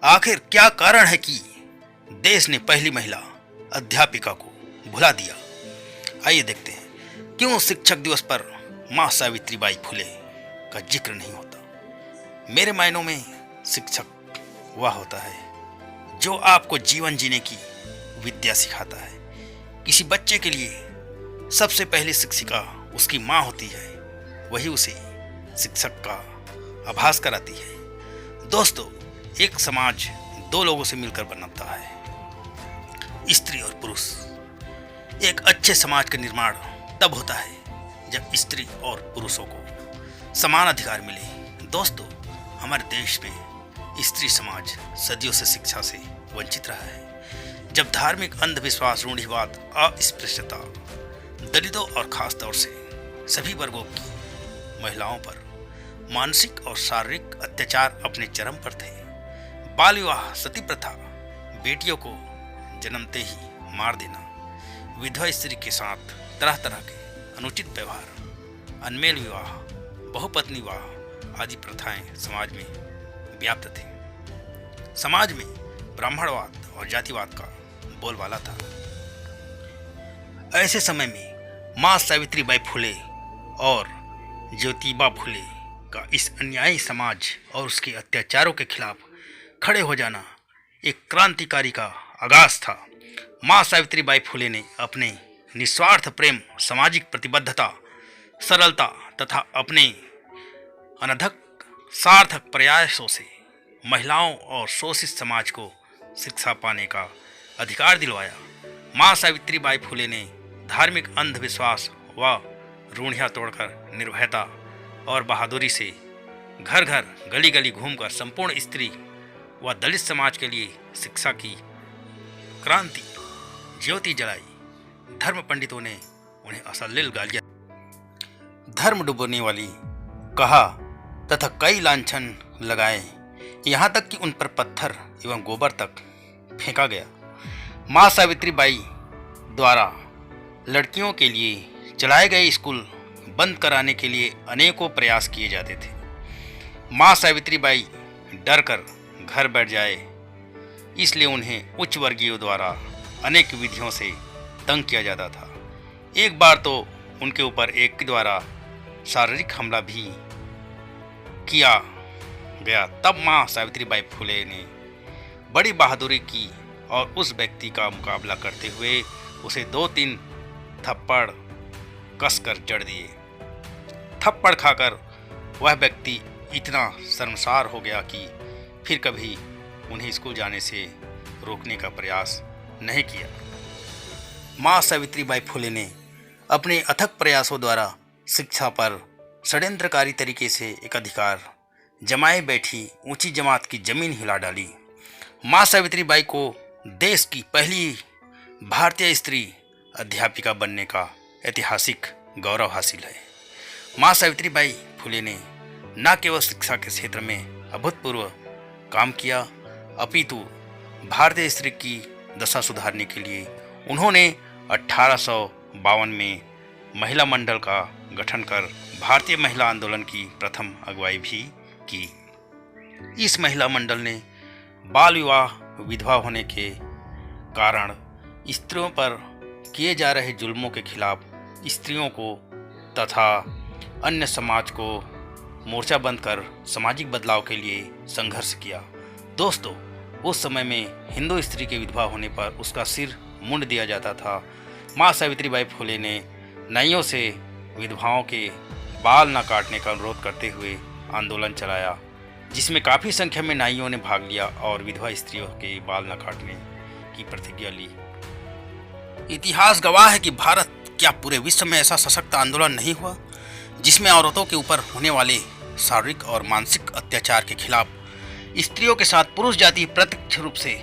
आखिर क्या कारण है कि देश ने पहली महिला अध्यापिका को भुला दिया? आइए देखते हैं क्यों शिक्षक दिवस पर मां सावित्रीबाई फुले का जिक्र नहीं होता। मेरे मायनों में शिक्षक वह होता है जो आपको जीवन जीने की विद्या सिखाता है। किसी बच्चे के लिए सबसे पहली शिक्षिका उसकी मां होती है, वही उसे शिक्षक का आभास कराती है। दोस्तों, एक समाज दो लोगों से मिलकर बनता है, स्त्री और पुरुष। एक अच्छे समाज का निर्माण तब होता है जब स्त्री और पुरुषों को समान अधिकार मिले। दोस्तों, हमारे देश में स्त्री समाज सदियों से शिक्षा से वंचित रहा है। जब धार्मिक अंधविश्वास, रूढ़िवाद, अस्पृश्यता, दलितों और खासतौर से सभी वर्गों की महिलाओं पर मानसिक और शारीरिक अत्याचार अपने चरम पर थे। बाल विवाह, सती प्रथा, बेटियों को जन्मते ही मार देना, विधवा स्त्री के साथ तरह तरह के अनुचित व्यवहार, अनमेल विवाह, बहुपत्नी विवाह आदि प्रथाएं समाज में व्याप्त थी। समाज में ब्राह्मणवाद और जातिवाद का बोलबाला था। ऐसे समय में मां सावित्रीबाई फुले और ज्योतिबा फुले का इस अन्यायी समाज और उसके अत्याचारों के खिलाफ खड़े हो जाना एक क्रांतिकारी का आगाज था। मां सावित्रीबाई फुले ने अपने निस्वार्थ प्रेम, सामाजिक प्रतिबद्धता, सरलता तथा अपने अनथक सार्थक प्रयासों से महिलाओं और शोषित समाज को शिक्षा पाने का अधिकार दिलवाया। मां सावित्रीबाई फुले ने धार्मिक अंधविश्वास व रूढ़ियां तोड़कर निर्भयता और बहादुरी से घर घर, गली गली घूमकर संपूर्ण स्त्री व दलित समाज के लिए शिक्षा की क्रांति ज्योति जलाई। धर्म पंडितों ने उन्हें अश्लील गालियां, धर्म डुबोने वाली कहा तथा कई लांछन लगाए, यहाँ तक कि उन पर पत्थर एवं गोबर तक फेंका गया। मां सावित्रीबाई द्वारा लड़कियों के लिए चलाए गए स्कूल बंद कराने के लिए अनेकों प्रयास किए जाते थे। मां सावित्रीबाई डर कर घर बैठ जाए, इसलिए उन्हें उच्च वर्गीयों द्वारा अनेक विधियों से तंग किया जाता था। एक बार तो उनके ऊपर एक के द्वारा शारीरिक हमला भी किया गया। तब मां सावित्रीबाई फुले ने बड़ी बहादुरी की और उस व्यक्ति का मुकाबला करते हुए उसे 2-3 थप्पड़ कसकर जड़ दिए। थप्पड़ खाकर वह व्यक्ति इतना शर्मसार हो गया कि फिर कभी उन्हें स्कूल जाने से रोकने का प्रयास नहीं किया। मां सावित्रीबाई फुले ने अपने अथक प्रयासों द्वारा शिक्षा पर षड्यंत्रकारी तरीके से एक अधिकार जमाए बैठी ऊंची जमात की जमीन हिला डाली। मां सावित्रीबाई को देश की पहली भारतीय स्त्री अध्यापिका बनने का ऐतिहासिक गौरव हासिल है। मां सावित्रीबाई फुले ने न केवल शिक्षा के क्षेत्र में अभूतपूर्व काम किया, अपितु भारतीय स्त्री की दशा सुधारने के लिए उन्होंने 1852 में महिला मंडल का गठन कर भारतीय महिला आंदोलन की प्रथम अगुवाई भी की। इस महिला मंडल ने बाल विवाह, विधवा होने के कारण स्त्रियों पर किए जा रहे जुल्मों के खिलाफ स्त्रियों को तथा अन्य समाज को मोर्चा बंद कर सामाजिक बदलाव के लिए संघर्ष किया। दोस्तों, उस समय में हिंदू स्त्री के विधवा होने पर उसका सिर मुंड दिया जाता था। मां सावित्रीबाई फुले ने नाइयों से विधवाओं के बाल न काटने का अनुरोध करते हुए आंदोलन चलाया, जिसमें काफ़ी संख्या में नाइयों ने भाग लिया और विधवा स्त्रियों के बाल न काटने की प्रतिज्ञा ली। इतिहास गवाह है कि भारत क्या पूरे विश्व में ऐसा सशक्त आंदोलन नहीं हुआ जिसमें औरतों के ऊपर होने वाले शारीरिक और मानसिक अत्याचार के खिलाफ स्त्रियों के साथ पुरुष जाति प्रत्यक्ष रूप से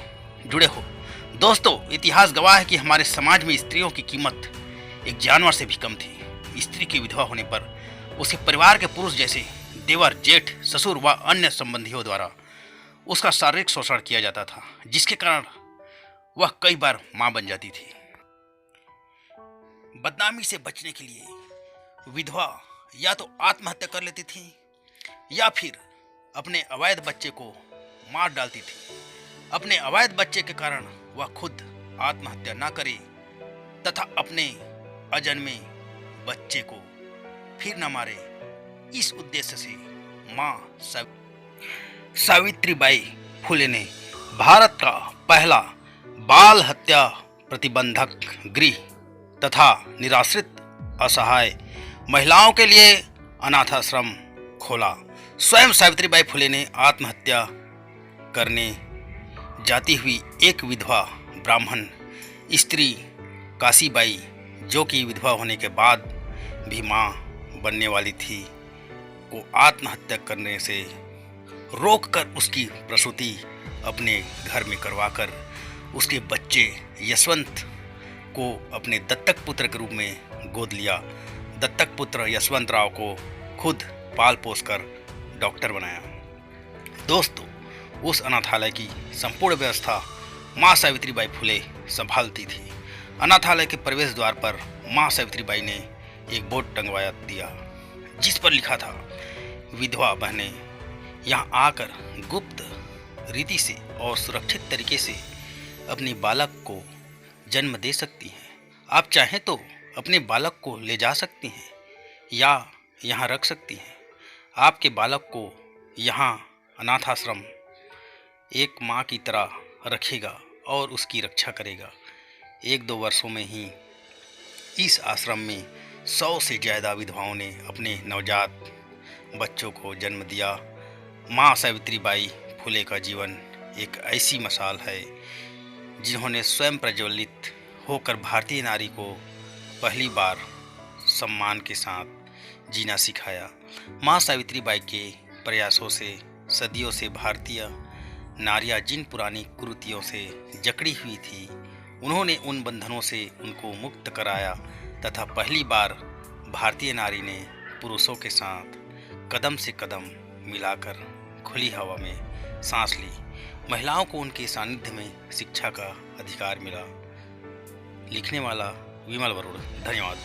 जुड़े हो। दोस्तों, इतिहास गवाह है कि हमारे समाज में स्त्रियों की कीमत एक जानवर से भी कम थी। स्त्री की विधवा होने पर उसके परिवार के पुरुष जैसे देवर, जेठ, ससुर व अन्य संबंधियों द्वारा उसका शारीरिक शोषण किया जाता था, जिसके कारण वह कई बार मां बन जाती थी। बदनामी से बचने के लिए विधवा या तो आत्महत्या कर लेती थी या फिर अपने अवैध बच्चे को मार डालती थी। अपने अवैध बच्चे के कारण वह खुद आत्महत्या न करे तथा अपने अजन्मे बच्चे को फिर न मारे, इस उद्देश्य से मां सावित्रीबाई फुले ने भारत का पहला बाल हत्या प्रतिबंधक गृह तथा निराश्रित असहाय महिलाओं के लिए अनाथाश्रम खोला। स्वयं सावित्रीबाई फुले ने आत्महत्या करने जाती हुई एक विधवा ब्राह्मण स्त्री काशीबाई, जो कि विधवा होने के बाद भी मां बनने वाली थी, को आत्महत्या करने से रोककर उसकी प्रसूति अपने घर में करवाकर उसके बच्चे यशवंत को अपने दत्तक पुत्र के रूप में गोद लिया। दत्तक पुत्र यशवंत राव को खुद पाल पोस कर डॉक्टर बनाया। दोस्तों, उस अनाथालय की संपूर्ण व्यवस्था मां सावित्रीबाई फुले संभालती थी। अनाथालय के प्रवेश द्वार पर मां सावित्रीबाई ने एक बोर्ड टंगवाया दिया, जिस पर लिखा था, विधवा बहनें यहाँ आकर गुप्त रीति से और सुरक्षित तरीके से अपने बालक को जन्म दे सकती हैं। आप चाहें तो अपने बालक को ले जा सकती हैं या यहाँ रख सकती हैं। आपके बालक को यहाँ अनाथ आश्रम एक माँ की तरह रखेगा और उसकी रक्षा करेगा। 1-2 वर्षों में ही इस आश्रम में 100 से ज़्यादा विधवाओं ने अपने नवजात बच्चों को जन्म दिया। माँ सावित्रीबाई फुले का जीवन एक ऐसी मिसाल है जिन्होंने स्वयं प्रज्वलित होकर भारतीय नारी को पहली बार सम्मान के साथ जीना सिखाया। माँ सावित्रीबाई के प्रयासों से सदियों से भारतीय नारियां जिन पुरानी कुरीतियों से जकड़ी हुई थी, उन्होंने उन बंधनों से उनको मुक्त कराया तथा पहली बार भारतीय नारी ने पुरुषों के साथ कदम से कदम मिलाकर खुली हवा में सांस ली। महिलाओं को उनके सानिध्य में शिक्षा का अधिकार मिला। लिखने वाला विमल वरुण। धन्यवाद।